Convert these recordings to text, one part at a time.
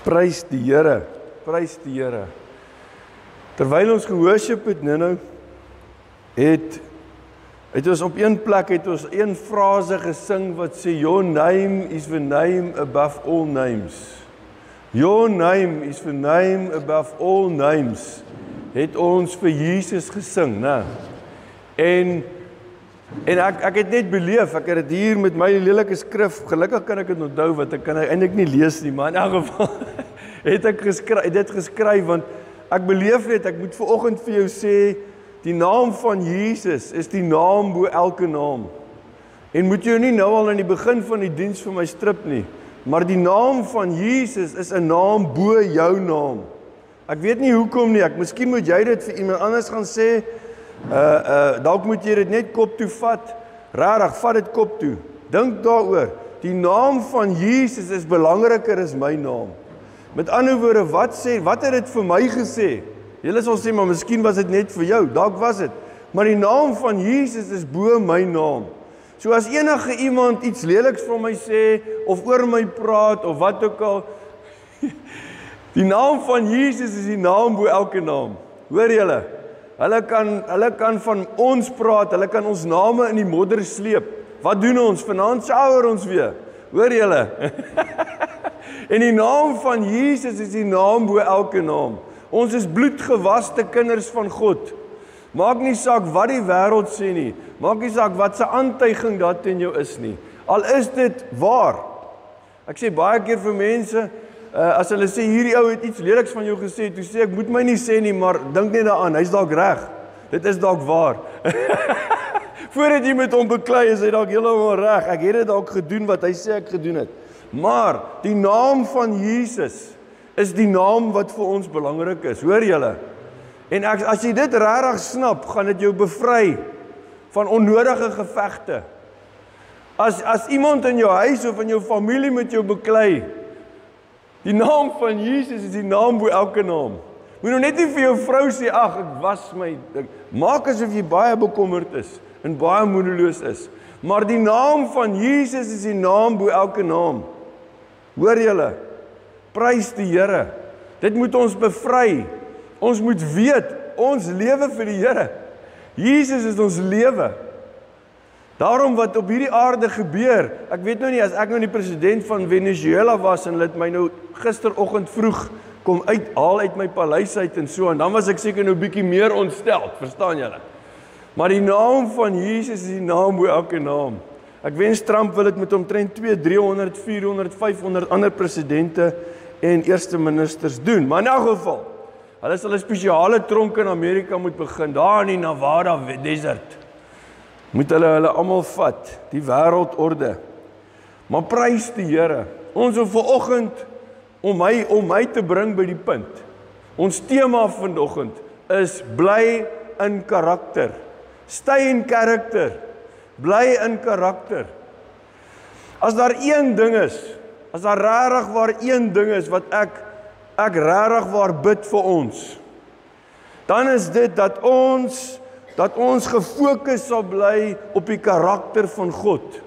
Prys die Here, prys die Here. Terwyl ons geworship het nou, het ons op een plek, het ons een frase gesing wat sê, Your name is the name above all names. Your name is the name above all names. Het ons vir Jesus gesing, né? En ek het net beleef, ek het dit hier met my lelike skrif, gelukkig kan ek dit onthou, wat ek kan eintlik nie lees nie, maar in elk geval het ek dit geskryf, want ek beleef net, ek moet vanoggend vir jou sê, die naam van Jesus is die naam bo elke naam. En moet jy nie nou al aan die begin van die diens vir my strip nie, maar die naam van Jesus is 'n naam bo jou naam. Ek weet nie hoekom nie, miskien moet jy dit vir iemand anders gaan sê, dalk moet jy dit net kop toe vat, rarig, vat dit kop toe, dink daaroor, die naam van Jesus is belangriker as my naam. Met ander woorde, wat het dit vir my gesê? Julle sal sê, maar miskien was dit net vir jou, dalk was dit, maar die naam van Jesus is bo my naam. So as enige iemand iets leliks van my sê, of oor my praat, of wat ook al, die naam van Jesus is die naam bo elke naam. Hoor julle? Hulle kan van ons praat, hulle kan ons name in die modder sleep. Wat doen ons? Vanaand shower ons weer. Hoor julle? En die naam van Jesus is die naam bo elke naam. Ons is bloedgewaste kinders van God. Maak nie saak wat die wêreld sê nie. Maak nie saak wat se aantuiging dat in jou is nie. Al is dit waar. Ek sê baie keer vir mense, as hulle sê, hierdie ou het iets leliks van jou gesê, toe sê ek, moet my nie sê nie, maar dink net daaraan, hy's dalk reg. Dit is dalk waar. Voordat jy met hom beklei, is hy dalk heeltemal reg. Ek het dit dalk gedoen wat hy sê ek gedoen het. Maar die naam van Jesus is die naam wat vir ons belangrik is. Hoor julle? En as jy dit regtig snap, gaan dit jou bevry van onnodige gevegte. As iemand in jou huis of in jou familie met jou beklei, die naam van Jesus is die naam bo elke naam. Moet nou net nie vir jou vrou sê, ag, ek was my, maak asof jy baie bekommerd is en baie moedeloos is. Maar die naam van Jesus is die naam bo elke naam. Hoor julle? Prys die Here. Dit moet ons bevry. Ons moet weet, ons lewe vir die Here. Jesus is ons lewe. Daarom wat op hierdie aarde gebeur, ek weet nou nie, as ek nou die president van Venezuela was, en hulle het my nou gisteroggend vroeg kom haal uit my paleis uit en so, en dan was ek seker nou bietjie meer ontsteld, verstaan julle? Maar die naam van Jesus is die naam bo elke naam. Ek wens Trump wil dit met omtrent 200, 300, 400, 500 ander presidente en eerste ministers doen. Maar in elk geval, hulle sal 'n spesiale tronk in Amerika moet begin, daar in die Nevada desert. Moet hulle almal vat, die wêreldorde. Maar prys die Here. Ons wil vanoggend om my te bring by die punt. Ons tema vanoggend is bly in karakter. Stay in character. Bly in karakter. As daar een ding is, as daar regtig waar een ding is wat ek regtig waar bid vir ons, dan is dit dat ons gefokus sal bly op die karakter van God.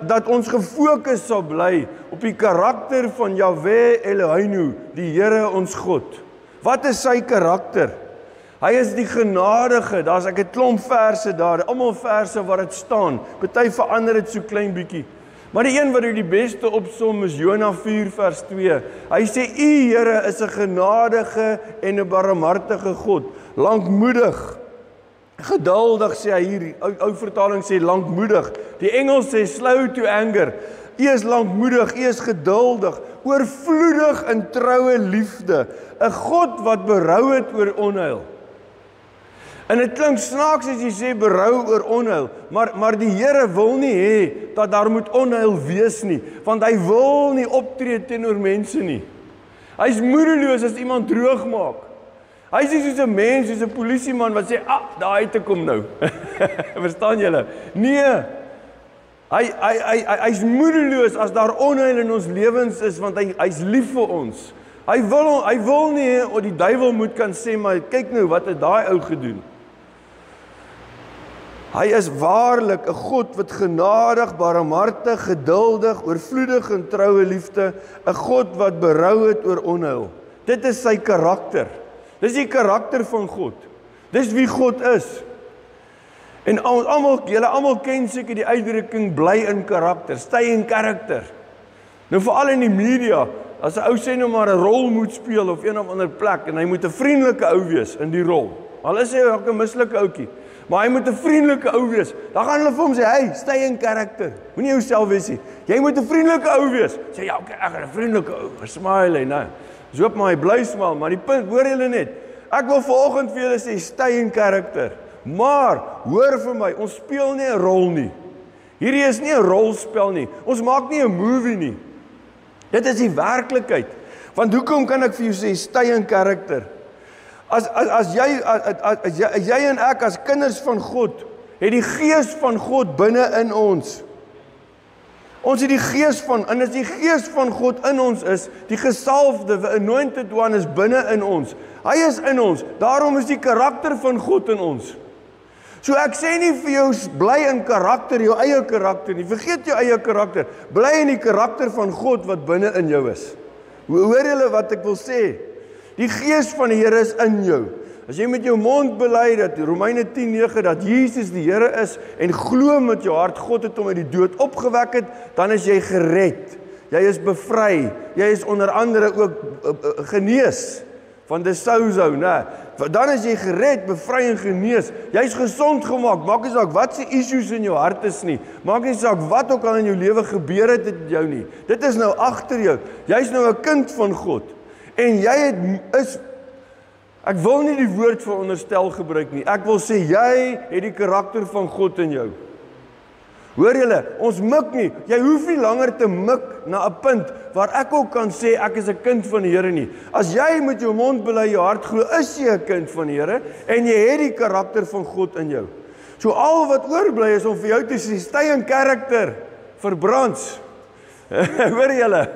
Dat ons gefokus sal bly op die karakter van Jahwe Eloheinu, die Here ons God. Wat is sy karakter? Hy is die genadige, daar's ek 'n klomp verse daar, almal verse waar dit staan, party verander dit so klein bietjie. Maar die een wat die beste opsom is Jona 4 vers 2. Hy sê, U Here is 'n genadige en 'n barmhartige God, lankmoedig, geduldig sê hy hier, ou vertaling sê lankmoedig, die Engels sê slow to anger, U is lankmoedig, U is geduldig, oorvloedig in troue liefde, 'n God wat berou het oor onheil. En dit klink snaaks as jy sê berou oor onheil, maar die Here wil nie hê dat daar moet onheil wees nie, want hy wil nie optree teenoor mense nie. Hy's moedeloos as iemand droog maak. Hy is soos 'n mens, soos 'n polisieman wat sê, daar uit te kom nou. Verstaan julle? Nee. Hy's moedeloos as daar onheil in ons lewens is, want hy's lief vir ons. Hy wil nie hê die duiwel moet kan sê, maar kyk nou wat het daai ou gedoen. Hy is waarlik 'n God wat genadig, barmhartig, geduldig, oorvloedig in troue liefde, 'n God wat berou het oor onheil. Dit is sy karakter. Dis die karakter van God. Dis wie God is. En julle almal ken seker die uitdrukking bly in karakter, stay in character. Nou veral in die media, as 'n ou sê nou maar 'n rol moet speel of een of ander plek en hy moet 'n vriendelike ou wees in die rol. Al is hy ook 'n mislike ouetjie, maar hy moet 'n vriendelike ou wees. Dan gaan hulle vir hom sê, "Hey, stay in character. Moenie jouself wees nie. Jy moet 'n vriendelike ou wees." Sê ja, okay, ek gaan 'n vriendelike ou. Smile en nou. Dis hoop maar hy bly smaal, maar die punt, hoor julle net. Ek wil vanoggend vir julle sê, stay in character. Maar hoor vir my, ons speel nie 'n rol nie. Hierdie is nie 'n rolspel nie. Ons maak nie 'n movie nie. Dit is die werklikheid. Want hoekom kan ek vir jou sê stay in karakter? As jy en ek as kinders van God, het die gees van God binne in ons. Ons het die gees van, en as die gees van God in ons is, die gesalfde, the anointed one is binne in ons. Hy is in ons. Daarom is die karakter van God in ons. So ek sê nie vir jou bly in karakter, jou eie karakter nie. Vergeet jou eie karakter. Bly in die karakter van God wat binne in jou is. Hoor julle wat ek wil sê? Die gees van die Here is in jou. As jy met jou mond bely dat Romeine 10:9 dat Jesus die Here is en glo met jou hart God het hom uit die dood opgewek het, dan is jy gered. Jy is bevry. Jy is onder andere ook genees van die sozo, né? Dan is jy gered, bevry en genees. Jy's gesond gemaak. Maak nie saak wat se issues in jou hart is nie. Maak nie saak wat ook al in jou lewe gebeur het met jou nie. Dit is nou agter jou. Jy's nou 'n kind van God. En ek wil nie die woord veronderstel gebruik nie. Ek wil sê jy het die karakter van God in jou. Hoor julle, ons mik nie. Jy hoef nie langer te mik na 'n punt waar ek ook kan sê ek is 'n kind van die Here nie. As jy met jou mond bely, jou hart glo, is jy 'n kind van die Here en jy het die karakter van God in jou. So al wat oorbly is om vir jou te sê, stay in karakter, verbrands. Hoor julle?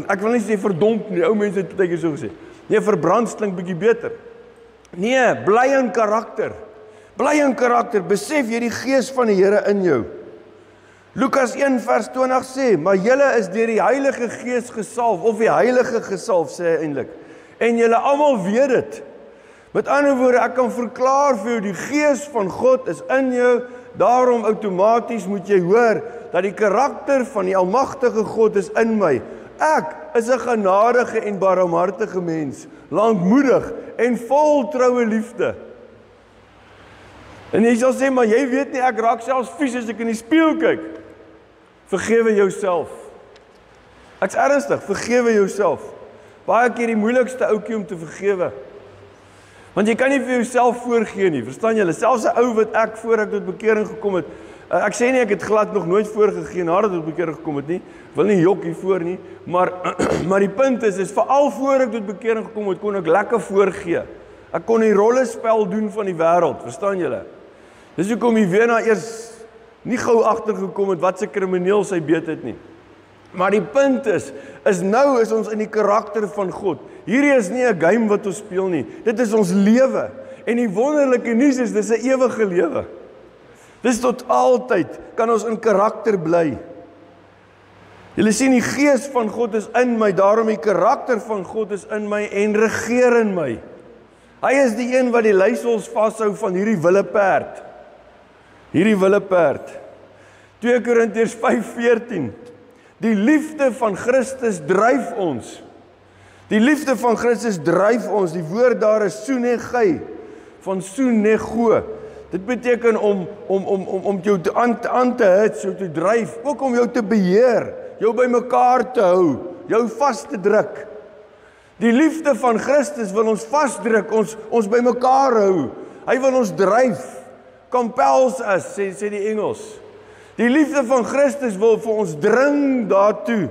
Ek wil nie sê verdomp nie, ou mense het baie keer so gesê. Nee, verbrands klink bietjie beter. Nee, bly in karakter. Bly in karakter, besef jy die gees van die Here in jou. Lukas 1 vers 20 sê, maar julle is deur die Heilige Gees gesalf, of die Heilige gesalf sê hy eintlik. En julle almal weet dit. Met ander woorde, ek kan verklaar vir jou, die Gees van God is in jou, daarom outomaties moet jy hoor, dat die karakter van die almagtige God is in my. Ek is 'n genadige en barmhartige mens, lankmoedig en vol troue liefde. En jy sal sê, maar jy weet nie, ek raak selfs vies as ek in die spieël kyk. Vergewe jouself. Ek's ernstig, vergewe jouself. Baie keer die moeilikste ouetjie om te vergewe. Want jy kan nie vir jouself voorgee nie, verstaan julle? Selfs 'n ou wat ek voor ek tot bekering gekom het, ek sê nie ek het glad nog nooit voorgegee nadat ek tot bekering gekom het nie. Wil nie jok hiervoor nie, maar die punt is veral voor ek tot bekering gekom het, kon ek lekker voorgee. Ek kon die rollespel doen van die wêreld, verstaan julle? Dis hoekom jy weer na eers nie gou agtergekom het wat se krimineel sy beet het nie. Maar die punt is nou is ons in die karakter van God. Hierdie is nie 'n game wat ons speel nie. Dit is ons lewe. En die wonderlike nuus is dis 'n ewige lewe. Dis tot altyd kan ons in karakter bly. Julle sien die gees van God is in my, daarom die karakter van God is in my en regeer in my. Hy is die een wat die leiersels vashou van hierdie wille perd. Hierdie wille perd. 2 Korintiërs 5:14. Die liefde van Christus dryf ons. Die liefde van Christus dryf ons. Die woord daar is sunegei, van sunego. Dit beteken om jou aan te hit, jou te dryf, ook om jou te beheer, jou bymekaar te hou, jou vas te druk. Die liefde van Christus wil ons vasdruk, ons bymekaar hou. Hy wil ons dryf. Compels us, sê die Engels. Die liefde van Christus wil vir ons dring daartoe.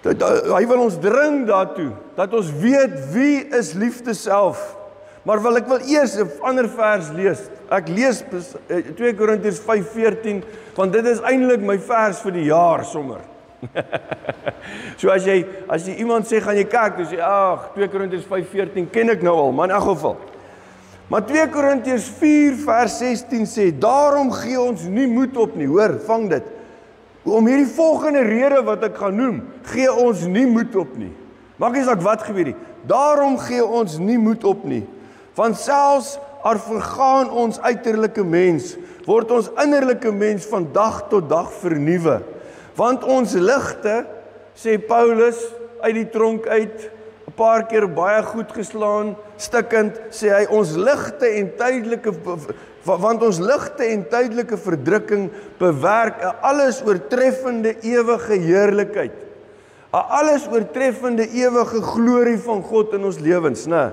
Hy wil ons dring daartoe, dat ons weet wie is liefde self. Maar ek wil eers 'n ander vers lees. Ek lees 2 Korintiërs 5:14, want dit is eintlik my vers vir die jaar sommer. So as jy iemand sê, gaan jy kerk, dan sê ag, 2 Korintiërs 5:14 ken ek nou al, maar in elk geval. Maar 2 Korintiërs 4 vers 16 sê, daarom gee ons nie moed op nie, hoor, vang dit. Om hierdie volgende rede wat ek gaan noem, gee ons nie moed op nie. Maak nie saak wat gebeur nie. Daarom gee ons nie moed op nie. Want selfs al vergaan ons uiterlike mens, word ons innerlike mens van dag tot dag vernuwe. Want ons ligte, sê Paulus uit die tronk uit, 'n paar keer baie goed geslaan, stikkend, sê hy, ons ligte en tydelike, want ons ligte en tydelike verdrukking bewerk 'n alles oortreffende ewige heerlikheid. 'n alles oortreffende ewige glorie van God in ons lewens, né?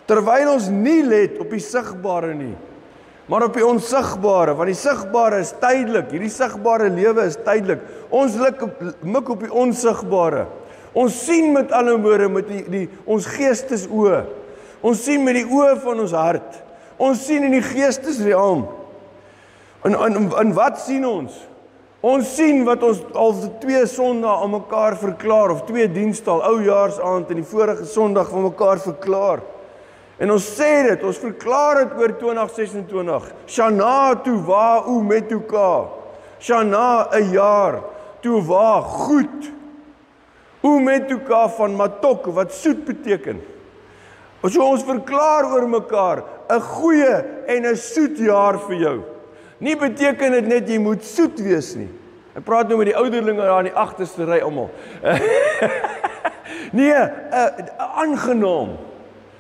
Terwyl ons nie let op die sigbare nie, maar op die onsigbare, want die sigbare is tydelik, hierdie sigbare lewe is tydelik. Ons mik op die onsigbare. Ons sien met alle woorde met ons geestesoë. Ons sien met die oë van ons hart. Ons sien in die geestesrealm. En wat sien ons? Ons sien wat ons al 2 Sondae aan mekaar verklaar, of 2 dienste al, oujaarsaand en die vorige Sondag van mekaar verklaar. En ons sê dit, ons verklaar dit oor 2026. Shana Tova Umetuka. Shana 'n jaar. Tova goed. Umetuka van matok wat soet beteken. So ons verklaar oor mekaar 'n goeie en 'n soet jaar vir jou. Nie beteken dit net jy moet soet wees nie. Ek praat nou met die ouderlinge daar in die agterste ry almal. Nee, 'n aangenaam.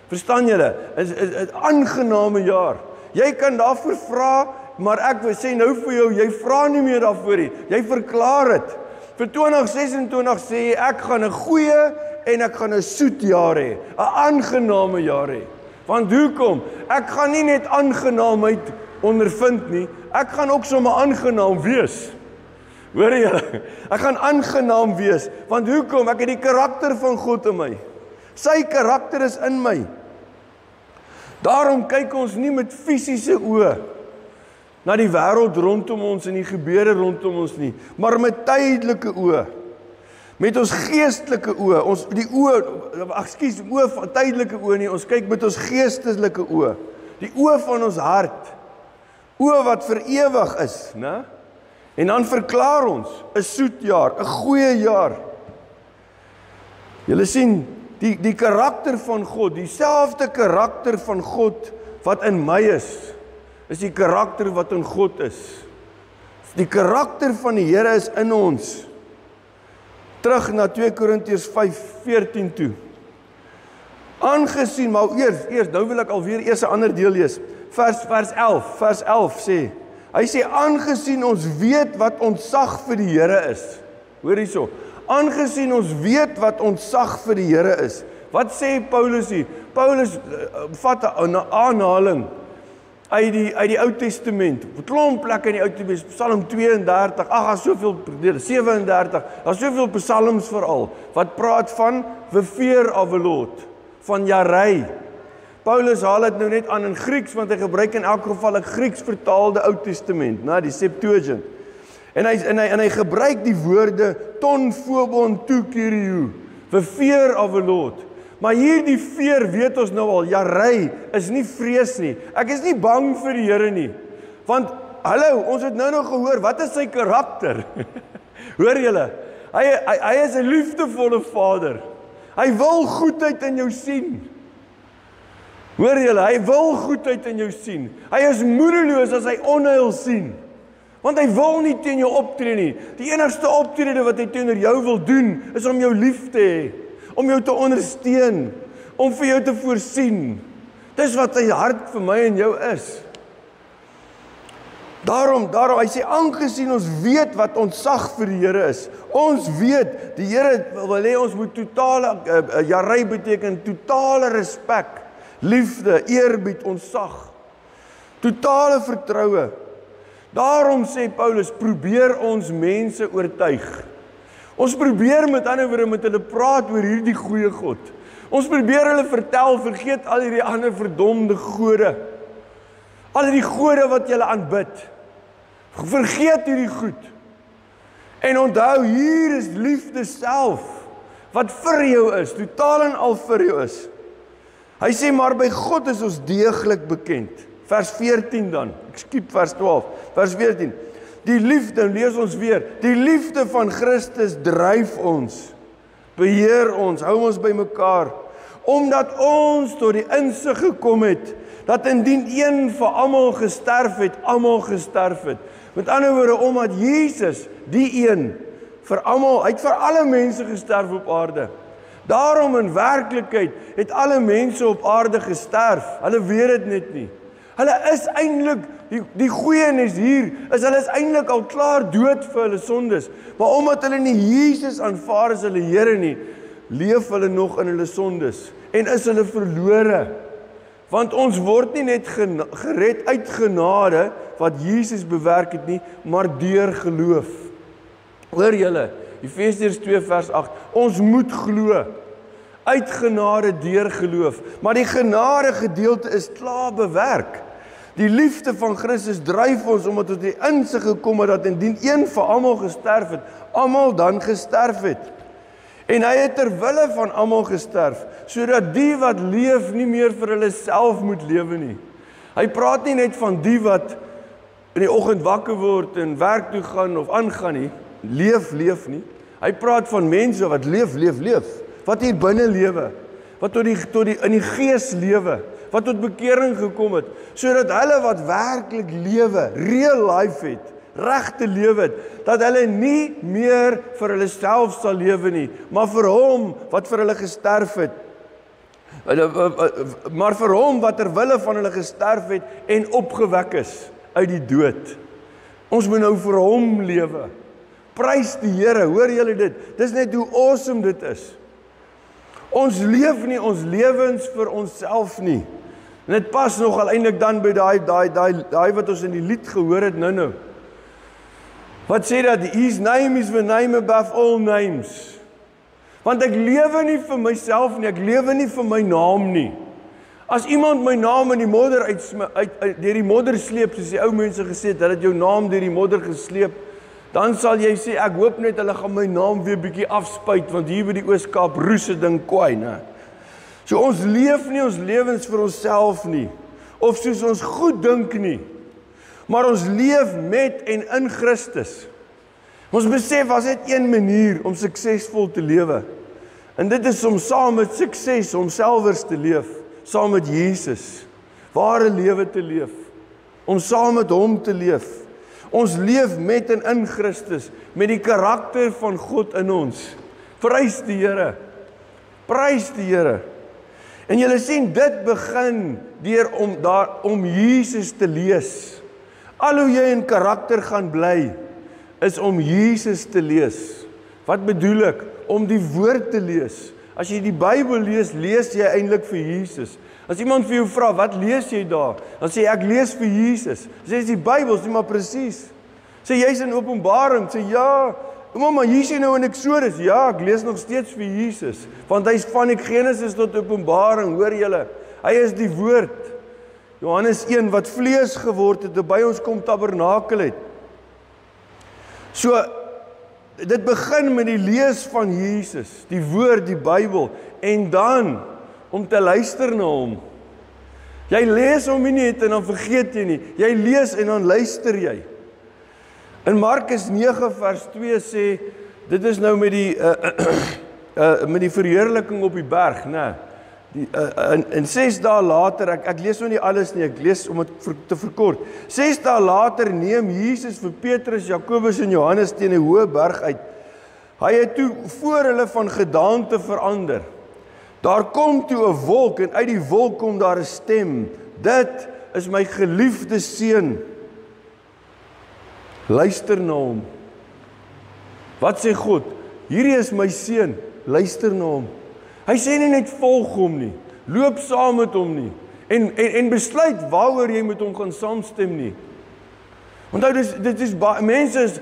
Verstaan julle? Is 'n aangename jaar. Jy kan daarvoor vra, maar ek wil sê nou vir jou, jy vra nie meer daarvoor nie. Jy verklaar dit. Vir 2026 sê jy, ek gaan 'n goeie en ek gaan 'n soet jaar hê. 'n Aangename jaar hê. Want hoekom? Ek gaan nie net aangenaamheid ondervind nie, ek gaan ook sommer aangenaam wees. Hoor julle? Ek gaan aangenaam wees, want hoekom? Ek het die karakter van God in my. Sy karakter is in my. Daarom kyk ons nie met fisiese oë na die wêreld rondom ons en die gebeure rondom ons nie, maar met tydelike oë. Met ons geestelike oë, oë van tydelike oë nie, ons kyk met ons geestelike oë. Die oë van ons hart. Oë wat vir ewig is, né? En dan verklaar ons 'n soet jaar, 'n goeie jaar. Julle sien, die karakter van God, dieselfde karakter van God wat in my is die karakter wat in God is. Die karakter van die Here is in ons. Terug na 2 Korintiërs 5:14 toe. Aangesien, maar eers, nou wil ek alweer eers 'n ander deel lees. Vers 11 sê, hy sê, aangesien ons weet wat ontsag vir die Here is. Hoor hierso. Aangesien ons weet wat ontsag vir die Here is. Wat sê Paulus hier? Paulus vat 'n aanhaling uit die Ou Testament. 'n Klomp plekke in die Ou Testament, Psalm 32, daar's soveel 37, daar's soveel psalms veral wat praat van the fear of the Lord, van Jarei. Paulus haal dit nou net aan in Grieks, want hy gebruik in elk geval 'n Grieks vertaalde Ou Testament, die Septuagint. En hy gebruik die woorde ton phobon tu kyriou, the fear of the Lord. Maar hierdie fear weet ons nou al, Jarei is nie vrees nie. Ek is nie bang vir die Here nie. Want hallo, ons het nou gehoor, wat is sy karakter? Hoor julle? Hy is 'n liefdevolle Vader. Hy wil goedheid in jou sien. Hoor julle, hy wil goedheid in jou sien. Hy is moedeloos as hy onheil sien. Want hy wil nie teen jou optree nie. Die enigste optrede wat hy teenoor jou wil doen, is om jou lief te hê, om jou te ondersteun, om vir jou te voorsien. Dis wat sy hart vir my en jou is. Daarom, hy sê, aangesien ons weet wat ontsag vir die Here is. Ons weet, die Here wil hê ons moet totale, Jarei beteken totale respek, liefde, eerbied, ontsag, totale vertroue. Daarom sê Paulus, probeer ons mense oortuig. Ons probeer met ander woorde met hulle praat oor hierdie goeie God. Ons probeer hulle vertel, vergeet al hierdie ander verdomde gode. Al hierdie gode wat julle aanbid. Vergeet hierdie goed. En onthou, hier is liefde self, wat vir jou is, totaal en al vir jou is. Hy sê, maar by God is ons deeglik bekend. Vers 14 dan, ek skiep vers 12, vers 14. Die liefde, lees ons weer, die liefde van Christus dryf ons, beheer ons, hou ons by mekaar, omdat ons tot die insig gekom het, dat indien een vir almal gesterf het, almal gesterf het. Met ander woorde, omdat Jesus, die een, vir almal, hy het vir alle mense gesterf op aarde. Daarom in werklikheid het alle mense op aarde gesterf. Hulle weet dit net nie. Hulle is eintlik, die goeie is hier, hulle is eintlik al klaar dood vir hulle sondes. Maar omdat hulle nie Jesus aanvaar as hulle Here nie, leef hulle nog in hulle sondes en is hulle verlore. Want ons word nie net gered uit genade wat Jesus bewerk het nie, maar deur geloof. Hoor julle, Efesiërs 2 vers 8, ons moet glo, uit genade deur geloof, maar die genade gedeelte is klaar bewerk. Die liefde van Christus dryf ons, omdat tot die insig gekom het, dat indien een vir almal gesterf het, almal dan gesterf het. En hy het ter wille van almal gesterf, sodat die wat leef nie meer vir hulle self moet lewe nie. Hy praat nie net van die wat in die oggend wakker word en werk toe gaan of aangaan nie, leef nie. Hy praat van mense wat leef, wat hier binne lewe, wat tot die in die gees lewe, wat tot bekering gekom het, sodat hulle wat werklik lewe, real life het, regte lewe het, dat hulle nie meer vir hulle self sal lewe nie, maar vir hom wat vir hulle gesterf het. Maar vir hom wat ter wille van hulle gesterf het en opgewek is uit die dood. Ons moet nou vir hom lewe. Prys die Here, hoor julle dit? Dis net hoe awesome dit is. Ons leef nie ons lewens vir onsself nie. En dit pas nogal eintlik dan by daai wat ons in die lied gehoor het nou. Wat sê dat his name is the name above all names. Want ek lewe nie vir myself nie, ek lewe nie vir my naam nie. As iemand my naam in die modder deur die modder sleep, soos die ou mense gesê het, hulle het jou naam deur die modder gesleep, dan sal jy sê, ek hoop net hulle gaan my naam weer bietjie afspuit, want hier by die Oos-Kaap roes 'n ding kwaai, né? So ons leef nie ons lewens vir onsself nie, of soos ons goed dink nie, maar ons leef met en in Christus. Ons besef, as dit een manier om suksesvol te lewe, en dit is om saam met sukses, om selfers te leef, saam met Jesus, ware lewe te leef, om saam met hom te leef. Ons leef met en in Christus, met die karakter van God in ons. Prys die Here. Prys die Here. En julle sien, dit begin deur om Jesus te lees. Al hoe jy in karakter gaan bly, is om Jesus te lees. Wat bedoel ek? Om die woord te lees. As jy die Bybel lees, lees jy eintlik vir Jesus. As iemand vir jou vra, wat lees jy daar? Dan sê ek lees vir Jesus. Sê die Bybel, sê maar presies. Sê jy's in Openbaring, sê ja, maar hier sê nou in Eksodus, ja, ek lees nog steeds vir Jesus, want hy is van die Genesis tot Openbaring, hoor julle, hy is die woord. Johannes 1 wat vlees geword het, by ons kom tabernakel het. So, dit begin met die lees van Jesus, die woord, die Bybel, en dan om te luister na hom. Jy lees hom nie net en dan vergeet jy nie. Jy lees en dan luister jy. In Markus 9 vers 2 sê, dit is nou met die verheerliking op die berg, né? En 6 dae later, ek lees nou nie alles nie, ek lees om dit te verkort. 6 dae later neem Jesus vir Petrus, Jakobus en Johannes teen 'n hoë berg uit. Hy het toe voor hulle van gedaante verander. Daar kom toe 'n wolk en uit die wolk kom daar 'n stem. Dit is my geliefde seun. Luister na hom. Wat sê God? Hierdie is my seun. Luister na hom. Hy sê nie net volg hom nie. Loop saam met hom nie. En besluit waaroor jy met hom gaan saamstem nie. Onthou, dit is mense is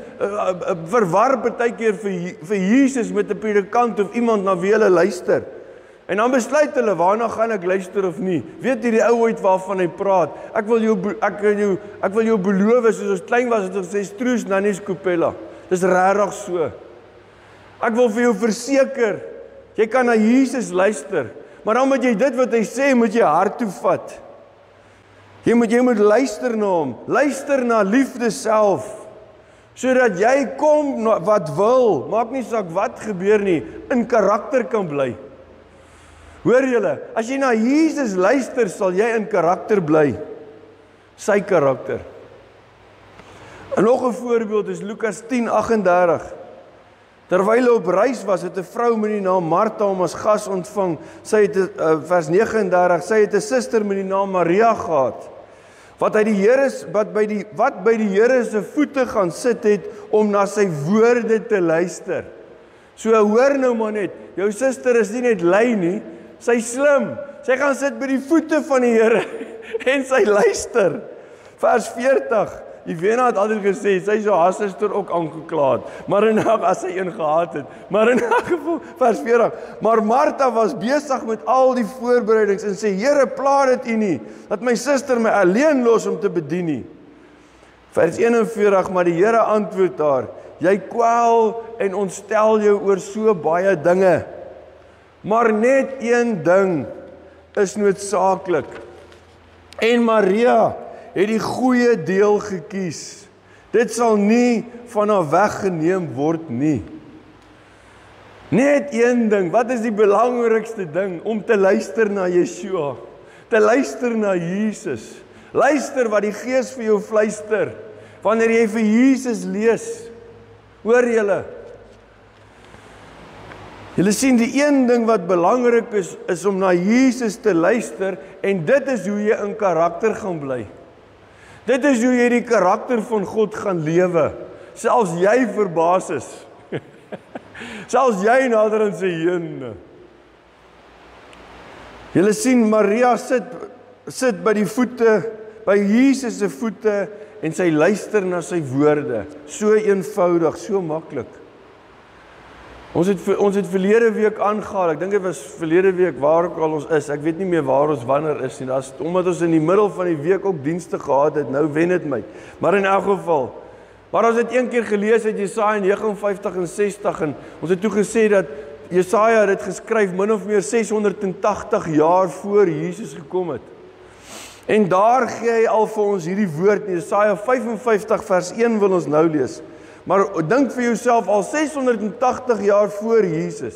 verwar baie keer vir Jesus met 'n predikant of iemand na wie hulle luister. En dan besluit hulle, waarna gaan ek luister of nie? Weet jy die ou uit waarvan hy praat? Ek wil jou beloof, soos ons klein was, het ons sê, stroes nannies kopella. Dis regtig so. Ek wil vir jou verseker, jy kan na Jesus luister, Maar dan moet jy dit wat hy sê, moet jy hart toe vat. Jy moet luister na hom. Luister na liefde self. Sodat jy kom wat wil, maak nie saak wat gebeur nie, in karakter kan bly. Hoor julle, as jy na Jesus luister, sal jy in karakter bly. Sy karakter. En nog 'n voorbeeld is Lukas 10:38. Terwyl hy op reis was, het 'n vrou met die naam Martha hom as gas ontvang. Sy het vers 39, sy het 'n suster met die naam Maria gehad, wat by die Here se voete gaan sit het om na sy woorde te luister. So hoor nou maar net, jou suster is nie net lui nie, sy slim. Sy gaan sit by die voete van die Here en sy luister. Vers 40. Ivena het altyd gesê, sy sou haar suster ook aangekla het, maar as sy een gehad het. Maar in elk geval, vers 40, maar Martha was besig met al die voorbereidings en sê, Here, pla dit U nie, dat my suster my alleen los om te bedien nie. Vers 41, maar die Here antwoord haar, jy kwel en ontstel jou oor so baie dinge, maar net een ding is noodsaaklik. En Maria het die goeie deel gekies. Dit sal nie van haar weggeneem word nie. Net een ding, wat is die belangrikste ding? Om te luister na Yeshua, te luister na Jesus. Luister wat die Gees vir jou fluister, wanneer jy vir Jesus lees. Hoor julle? Julle sien, die een ding wat belangrik is om na Jesus te luister, en dit is hoe jy in karakter gaan bly. Dit is hoe jy die karakter van God gaan lewe. Selfs jy verbaas is. Selfs jy nader aan sy Here. Julle sien, Maria sit by die voete, by Jesus se voete, en sy luister na sy woorde. So eenvoudig, so maklik. Ons het verlede week aangehaal, ek dink dit was verlede week waar ook al ons is, ek weet nie meer waar ons wanneer is nie, omdat ons in die middel van die week ook dienste gehad het, nou wen het my. Maar in elk geval, maar ons het een keer gelees uit Jesaja 59 en 60, en ons het toe gesê dat Jesaja het geskryf min of meer 680 jaar voor Jesus gekom het. En daar gee hy al vir ons hierdie woord, Jesaja 55 vers 1 wil ons nou lees. Maar dink vir jouself, al 680 jaar voor Jesus,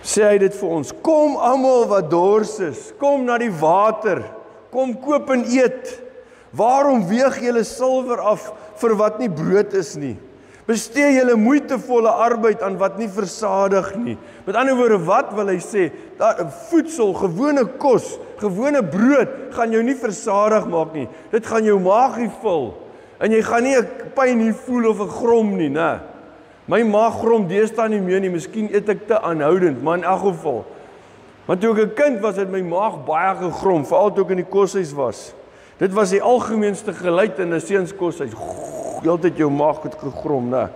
sê hy dit vir ons, kom almal wat dors is, kom na die water, kom koop en eet. Waarom weeg julle silwer af vir wat nie brood is nie? Bestee julle moeitevolle arbeid aan wat nie versadig nie. Met ander woorde, wat wil hy sê? Voedsel, gewone kos, gewone brood, gaan jou nie versadig maak nie. Dit gaan jou maagie vul. En jy gaan nie 'n pyn hier voel of 'n grom nie, né? My maag grom deesdae nie meer nie, miskien eet ek te aanhoudend, maar in elk geval. Want toe ek 'n kind was, het my maag baie gegrom, veral toe ek in die koshuis was. Dit was die algemeenste geluid in 'n seunskoshuis. Heeltyd jou maag het gegrom, né?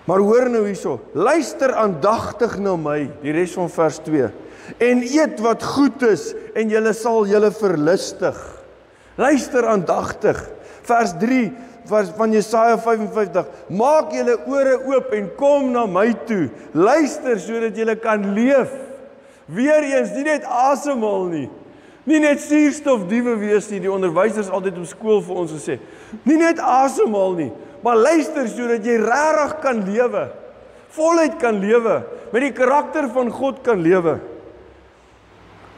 Maar hoor nou hierso, luister aandagtig na my, die res van vers 2. En eet wat goed is, en julle sal julle verlustig. Luister aandagtig. Vers 3 van Jesaja 55, maak julle ore oop en kom na my toe. Luister sodat julle kan leef. Weereens, nie net asemhaal nie. Nie net suurstofdiewe wees nie, die onderwysers altyd op skool vir ons gesê. Nie net asemhaal nie, maar luister sodat jy regtig kan lewe. Voluit kan lewe, met die karakter van God kan lewe.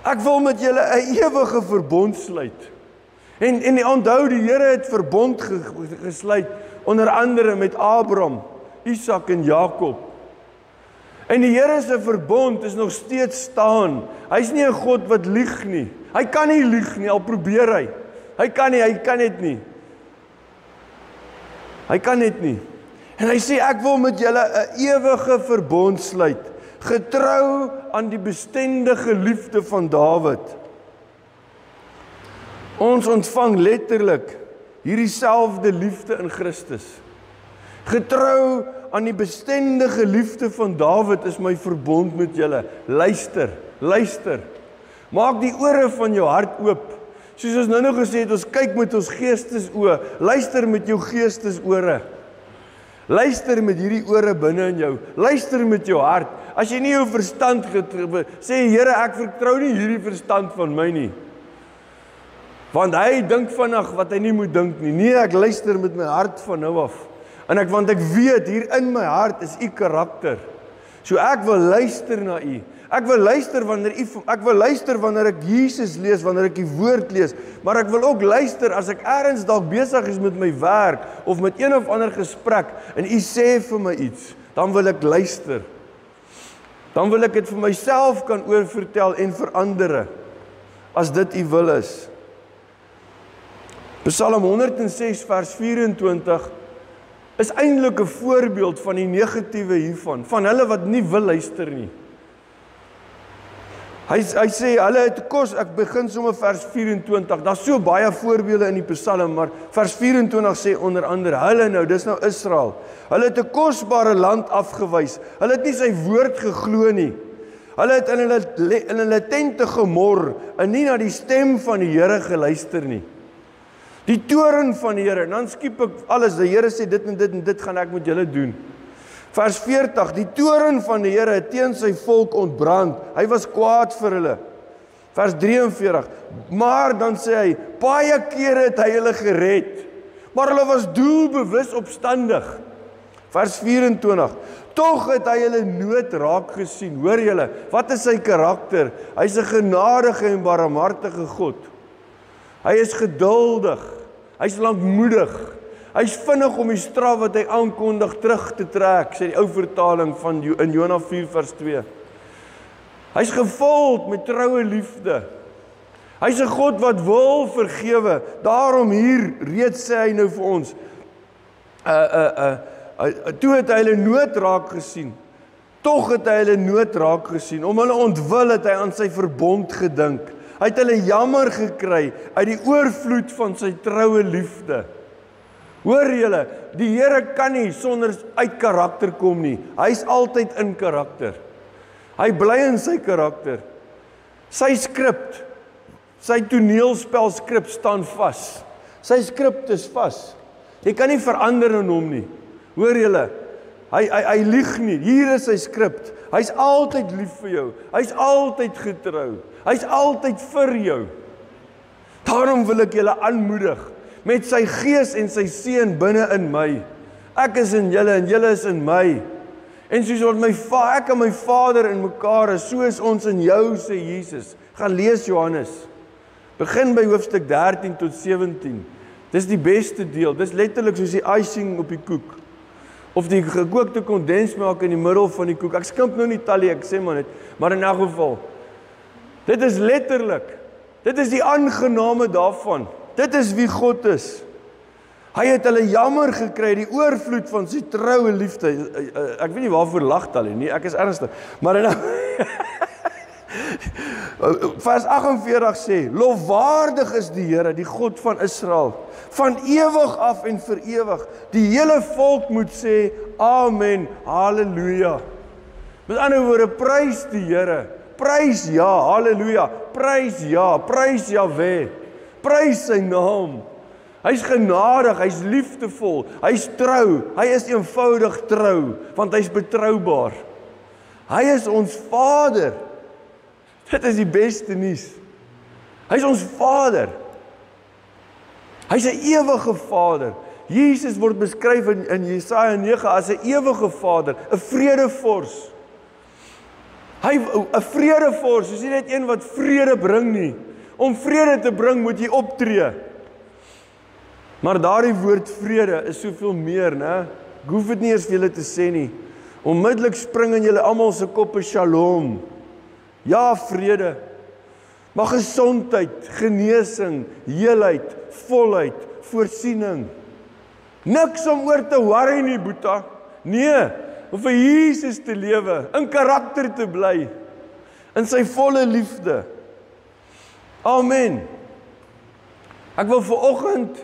Ek wil met julle 'n ewige verbond sluit. En onthou, die Here het verbond gesluit, onder andere met Abraham, Isak en Jakob. En die Here se verbond is nog steeds staan. Hy's nie 'n God wat lieg nie. Hy kan nie lieg nie, al probeer hy. Hy kan net nie. Hy kan net nie. En hy sê, ek wil met julle 'n ewige verbond sluit, getrou aan die bestendige liefde van Dawid. Ons ontvang letterlik hierdie selfde liefde in Christus. Getrou aan die bestendige liefde van Dawid is my verbond met julle. Luister, luister. Maak die ore van jou hart oop. Soos ons nou gesê het, ons kyk met ons geestesoë. Luister met jou geestesore. Luister met hierdie ore binne in jou. Luister met jou hart. As jy nie jou verstand sê, Here, ek vertrou nie hierdie verstand van my nie. Want hy dink vinnig wat hy nie moet dink nie. Nee, ek luister met my hart van nou af. Want ek weet, hier in my hart is u karakter. So ek wil luister na u. Ek wil luister wanneer ek Jesus lees, wanneer ek die woord lees, maar ek wil ook luister as ek ergens dalk besig is met my werk, of met een of ander gesprek, en u sê vir my iets, dan wil ek luister. Dan wil ek dit vir myself kan oorvertel en vir ander, as dit u wil is. Psalm 106 vers 24 is eintlik 'n voorbeeld van die negatiewe hiervan, van hulle wat nie wil luister nie. Hy sê, hulle het kos, ek begin sommer vers 24, daar's so baie voorbeelde in die Psalm, maar vers 24 sê onder andere, hulle nou, dis nou Israel, hulle het 'n kosbare land afgewys, hulle het nie sy woord geglo nie, hulle het in hulle tente gemor, en nie na die stem van die Here geluister nie. Die toorn van die Here, en dan skiep ek alles, die Here sê dit en dit gaan ek met julle doen. Vers 40, die toorn van die Here het teen sy volk ontbrand, hy was kwaad vir hulle. Vers 43, maar dan sê hy, baie kere het hy hulle gered, maar hulle was doelbewus opstandig. Vers 24, tog het hy hulle nood raak gesien, hoor julle, wat is sy karakter? Hy is 'n genadige en barmhartige God. Hy is geduldig, hy is lankmoedig, hy is vinnig om die straf wat hy aankondig terug te trek, sê die ou vertaling van in Jona 4 vers 2. Hy is gevuld met troue liefde. Hy is 'n God wat wil vergewe. Daarom hier reeds sê hy nou vir ons, toe het hy hulle nood raak gesien. Tog het hy hulle nood raak gesien. Om hulle ontwil het hy aan sy verbond gedink. Hy het hulle jammer gekry uit die oorvloed van sy troue liefde. Hoor julle, die Here kan nie sonder uit karakter kom nie. Hy is altyd in karakter. Hy bly in sy karakter. Sy skrip, sy toneelspel skrip staan vas. Sy skrip is vas. Jy kan nie verander in hom nie. Hoor julle, hy lieg nie. Hier is sy skrip. Hy's altyd lief vir jou. Hy's altyd getrou. Hy's altyd vir jou. Daarom wil ek julle aanmoedig met sy gees en sy seun binne in my. Ek is in julle en julle is in my. En soos wat ek en my Vader in mekaar is, so is ons in jou, sê Jesus. Gaan lees Johannes. Begin by hoofstuk 13 tot 17. Dis die beste deel. Dis letterlik soos die icing op die koek. Of die gekookte kondensmelk in die middel van die koek. Ek skimp nou nie talie, ek sê maar net. Maar in elk geval, dit is letterlik. Dit is die aangename daarvan. Dit is wie God is. Hy het hulle jammer gekry, die oorvloed van sy troue liefde. Ek weet nie waarvoor lag talie nie, ek is ernstig. Maar in vers 48 sê, lofwaardig is die Here, die God van Israel, van ewig af en vir ewig. Die hele volk moet sê, amen, halleluja. Met ander woorde, prys die Here, prys ja, halleluja, prys ja, prys Jahwe, prys sy naam. Hy's genadig, hy's liefdevol, hy's trou, hy is eenvoudig trou, want hy's betroubaar. Hy is ons Vader. Dit is die beste nuus. Hy is ons Vader. Hy is 'n ewige Vader. Jesus word beskryf in Jesaja 9 as 'n ewige Vader, 'n vredevors. Hy 'n vredevors, is nie net een wat vrede bring nie. Om vrede te bring moet jy optree. Maar daardie woord vrede is soveel meer, né? Ek hoef dit nie eers vir julle te sê nie. Onmiddellik spring in julle almal se koppe shalom. Ja, vrede. Maar gesondheid, genesing, heelheid, volheid, voorsiening. Niks om oor te worry nie, Boeta. Nee, om vir Jesus te lewe, in karakter te bly, in sy volle liefde. Amen. Ek wil vanoggend,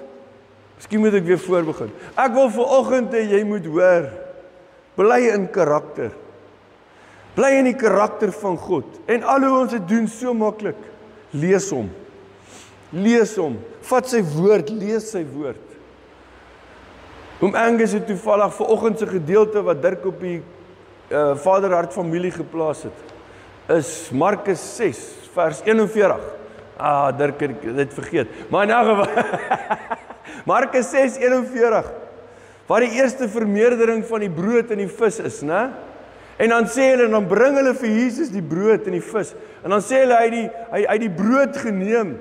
miskien moet ek weer voorbegin. Ek wil vanoggend hê jy moet hoor, bly in karakter. Bly in die karakter van God. En al hoe ons dit doen so maklik. Lees hom. Lees hom. Vat sy woord, lees sy woord. Oom Angus het toevallig vanoggend se gedeelte wat Dirk op die Vaderhart familie geplaas het, is Markus 6 vers 41. Dirk het dit vergeet. Maar in elk geval Markus 6 41, waar die eerste vermeerdering van die brood en die vis is, né? En dan sê hulle, dan bring hulle vir Jesus die brood en die vis. En dan sê hulle, hy het die brood geneem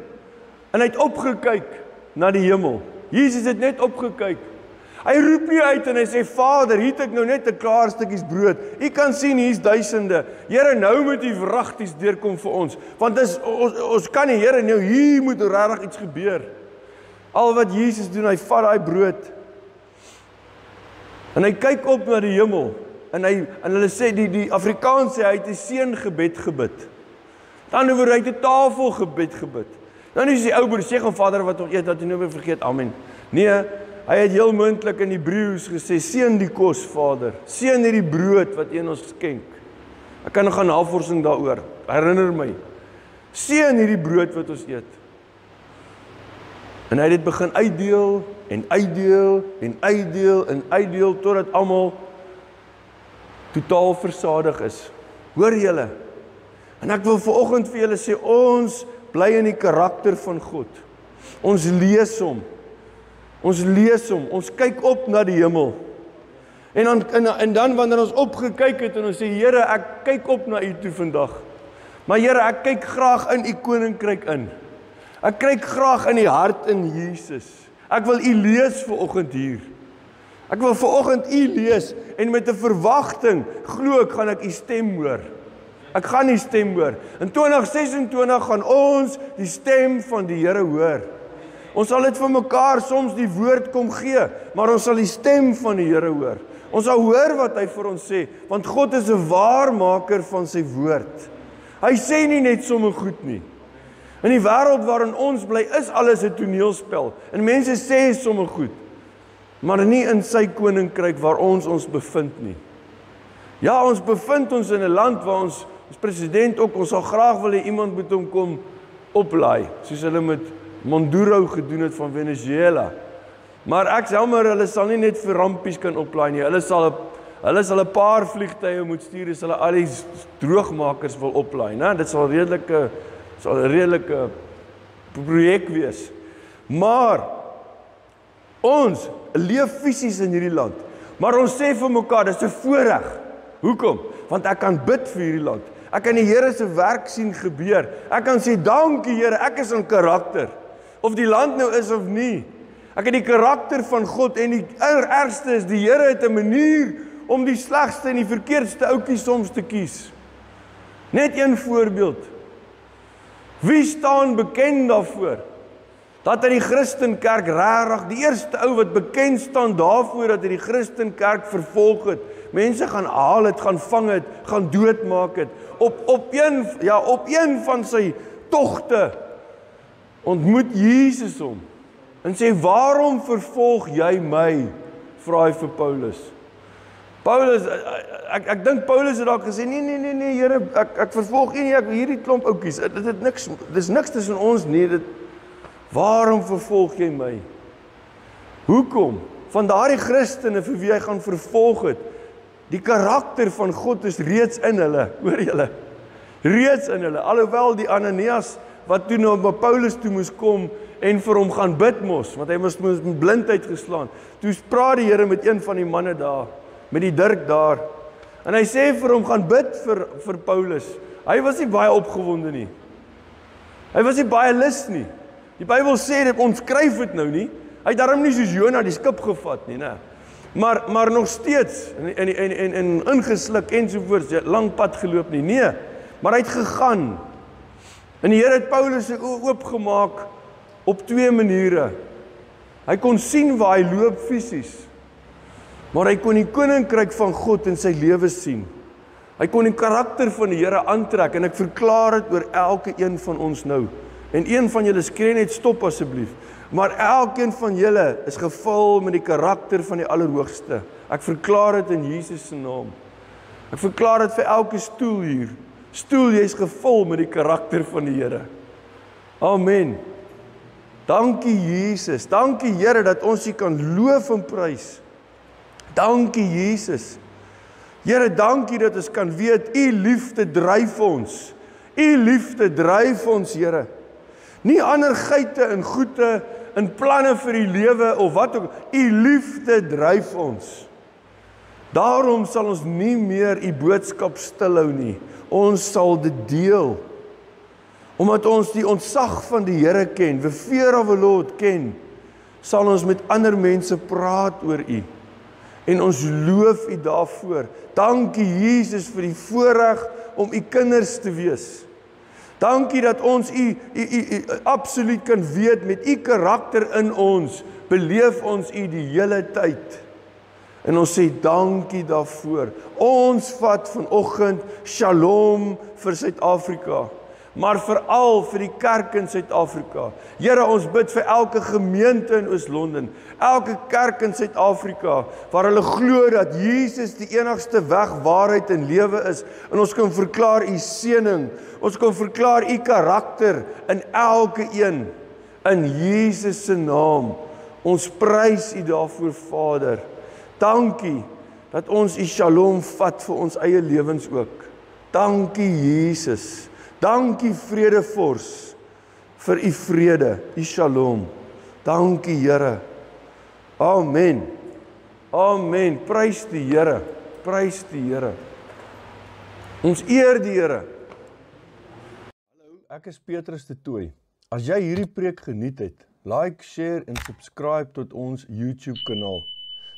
en hy het opgekyk na die hemel. Jesus het net opgekyk. Hy roep nie uit en hy sê, Vader, hier het ek nou net 'n klaar stukkies brood. U kan sien, hier's duisende. Here, nou moet u wragties deurkom vir ons. Want ons kan nie, Here, nou hier moet regtig iets gebeur. Al wat Jesus doen, hy vat daai brood en hy kyk op na die hemel. En hulle sê, die Afrikaans sê, hy het 'n seëngebed gebid. Dan oor hy het 'n tafelgebed gebid. Dan is die ou broer, sê gaan Vader wat nog eet, dat hy nou weer vergeet, amen. Nee, hy het heel moontlik in Hebreëus gesê, seën die kos, Vader. Seën hierdie brood wat U aan ons skenk. Ek kan nog gaan navorsing daaroor. Herinner my. Seën hierdie brood wat ons eet. En hy het dit begin uitdeel en uitdeel en uitdeel en uitdeel totdat almal totaal versadig is. Hoor julle? En ek wil vanoggend vir julle sê, ons bly in die karakter van God. Ons lees hom. Ons kyk op na die hemel. En dan wanneer ons opgekyk het en ons sê, Here, ek kyk op na U toe vandag. Maar Here, ek kyk graag in U koninkryk in. Ek kyk graag in die hart in Jesus. Ek wil U lees vanoggend hier. Ek wil vanoggend U lees en met 'n verwagting glo ek gaan ek U stem hoor. Ek gaan die stem hoor. In 2026 gaan ons die stem van die Here hoor. Ons sal dit vir mekaar soms die woord kom gee, maar ons sal die stem van die Here hoor. Ons sal hoor wat hy vir ons sê, want God is 'n waarmaker van sy woord. Hy sê nie net sommer goed nie. In die wêreld waarin ons bly, is alles 'n toneelspel. En mense sê sommer goed, maar nie in sy koninkryk waar ons bevind nie. Ja, ons bevind ons in 'n land waar ons president ook, ons sal graag wil hê iemand moet hom kom oplaai, soos hulle met Maduro gedoen het van Venezuela. Maar ek sê maar, hulle sal nie net vir rampies kan oplaai nie, hulle sal 'n paar vliegtye moet stuur, as hulle al die droogmakers wil oplaai, né? Dit sal 'n redelike projek wees. Maar ons leef fisies in hierdie land. Maar ons sê vir mekaar, dis 'n voorreg. Hoekom? Want ek kan bid vir hierdie land. Ek kan die Here se werk sien gebeur. Ek kan sê, dankie Here, ek is in karakter. Of die land nou is of nie. Ek het die karakter van God en die ergste is, die Here het 'n manier om die slegste en die verkeerdste ouetjie soms te kies. Net een voorbeeld. Wie staan bekend daarvoor? Dat hy die Christenkerk regtig, die eerste ou wat bekend staan daarvoor dat hy die Christenkerk vervolg het. Mense gaan haal het, gaan vang het, gaan doodmaak het. Op een van sy togte ontmoet Jesus hom en sê, waarom vervolg jy my? Vra hy vir Paulus. Ek dink Paulus het dalk gesê, nee, Here, ek vervolg nie, hierdie klomp ouetjies, dis niks tussen ons nie, waarom vervolg jy my? Hoekom? Van daardie Christene vir wie hy gaan vervolg het, die karakter van God is reeds in hulle, hoor julle? Reeds in hulle, alhoewel die Ananias, wat toe nou by Paulus toe moes kom, en vir hom gaan bid mos, want hy moes met blindheid geslaan. Toe praat die Here met een van die manne daar, met die Dirk daar, en hy sê vir hom, gaan bid vir Paulus. Hy was nie baie opgewonde nie. Hy was nie baie lus nie. Die Bybel sê dit, ons skryf dit nou nie. Hy het daarom nie soos Jona die skip gevat nie, né? Maar nog steeds, en ingesluk ensovoorts, lang pad geloop nie. Nee, maar hy het gegaan. En die Here het Paulus se oë oopgemaak op twee maniere. Hy kon sien waar hy loop fisies, maar hy kon die koninkryk van God in sy lewe sien. Hy kon die karakter van die Here aantrek, en ek verklaar dit oor elke een van ons nou. En een van julle skree net stop asseblief. Maar elkeen van julle is gevul met die karakter van die Allerhoogste. Ek verklaar dit in Jesus se naam. Ek verklaar dit vir elke stoel hier. Stoel, jy is gevul met die karakter van die Here. Amen. Dankie Jesus. Dankie Here dat ons U kan loof en prys. Dankie Jesus. Here, dankie dat ons kan weet, U liefde dryf ons. U liefde dryf ons, Here. Nie ander geite en goede en planne vir die lewe of wat ook. U liefde dryf ons. Daarom sal ons nie meer U boodskap stilhou nie. Ons sal dit deel. Omdat ons die ontsag van die Here ken, the fear of the Lord ken, sal ons met ander mense praat oor U. En ons loof U daarvoor. Dankie Jesus vir die voorreg om U kinders te wees. Dankie dat ons U absoluut kan weet met U karakter in ons, beleef ons U die hele tyd. En ons sê dankie daarvoor. Ons vat vanoggend Shalom vir Suid-Afrika, maar veral vir die kerk in Suid-Afrika. Here, ons bid vir elke gemeente in Oos-London, elke kerk in Suid-Afrika, waar hulle glo dat Jesus die enigste weg, waarheid en lewe is, en ons kan verklaar U seëning, ons kan verklaar U karakter in elke een, in Jesus se naam. Ons prys U daarvoor, Vader. Dankie dat ons U Shalom vat vir ons eie lewens ook. Dankie Jesus. Dankie Vredevors vir U vrede, U Shalom. Dankie Here. Amen. Amen. Prys die Here. Prys die Here. Ons eer die Here. Hallo, ek is Petrus de Tooy. As jy hierdie preek geniet het, like, share en subscribe tot ons YouTube kanaal.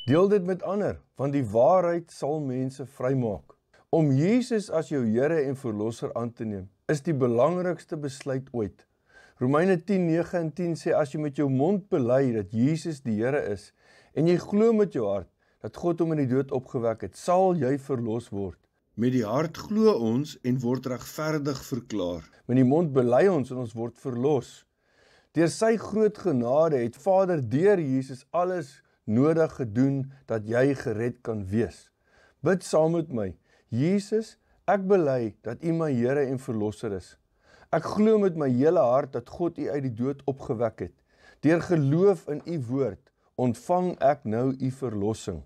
Deel dit met ander, want die waarheid sal mense vrymaak. Om Jesus as jou Here en Verlosser aan te neem, is die belangrikste besluit ooit. Romeine 10:9 en 10 sê, as jy met jou mond bely dat Jesus die Here is, en jy glo met jou hart dat God hom in die dood opgewek het, sal jy verlos word. Met die hart glo ons en word regverdig verklaar. Met die mond bely ons en ons word verlos. Deur sy groot genade het Vader deur Jesus alles nodig gedoen dat jy gered kan wees. Bid saam met my. Jesus, ek bely dat U my Here en Verlosser is. Ek glo met my hele hart dat God U uit die dood opgewek het. Deur geloof in U woord, ontvang ek nou U verlossing.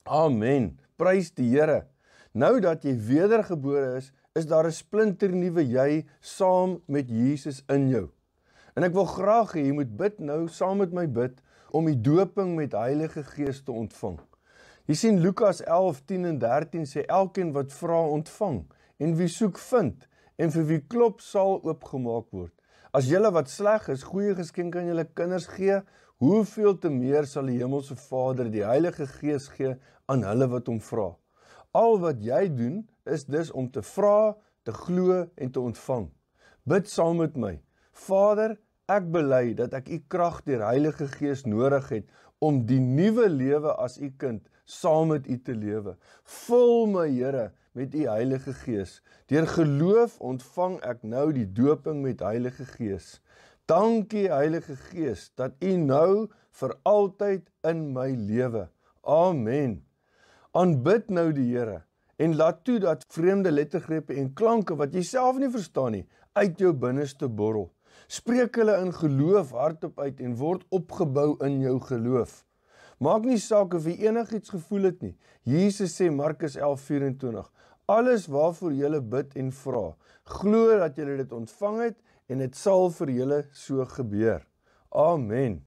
Amen. Prys die Here. Nou dat jy wedergebore is daar 'n splinternuwe jy saam met Jesus in jou. En ek wil graag hê jy moet bid nou, saam met my bid, om die doping met Heilige Gees te ontvang. Jy sien Lukas 11:10 en 13 sê, elkeen wat vra ontvang, en wie soek vind, en vir wie klop sal oopgemaak word. As julle wat sleg is, goeie geskenke aan julle kinders gee, hoeveel te meer sal die Hemelse Vader die Heilige Gees gee aan hulle wat hom vra. Al wat jy doen, is dus om te vra, te glo en te ontvang. Bid saam met my. Vader, ek bely dat ek U krag deur Heilige Gees nodig het om die nuwe lewe as U kind saam met U te lewe. Vul my Here met U Heilige Gees. Deur geloof ontvang ek nou die doping met Heilige Gees. Dankie Heilige Gees dat U nou vir altyd in my lewe. Amen. Aanbid nou die Here en laat toe dat vreemde lettergrepe en klanke wat jy self nie verstaan nie, uit jou binneste borrel. Spreek hulle in geloof hardop uit en word opgebou in jou geloof. Maak nie saak of jy enigiets gevoel het nie. Jesus sê Markus 11:24, alles waarvoor julle bid en vra, glo dat julle dit ontvang het en dit sal vir julle so gebeur. Amen.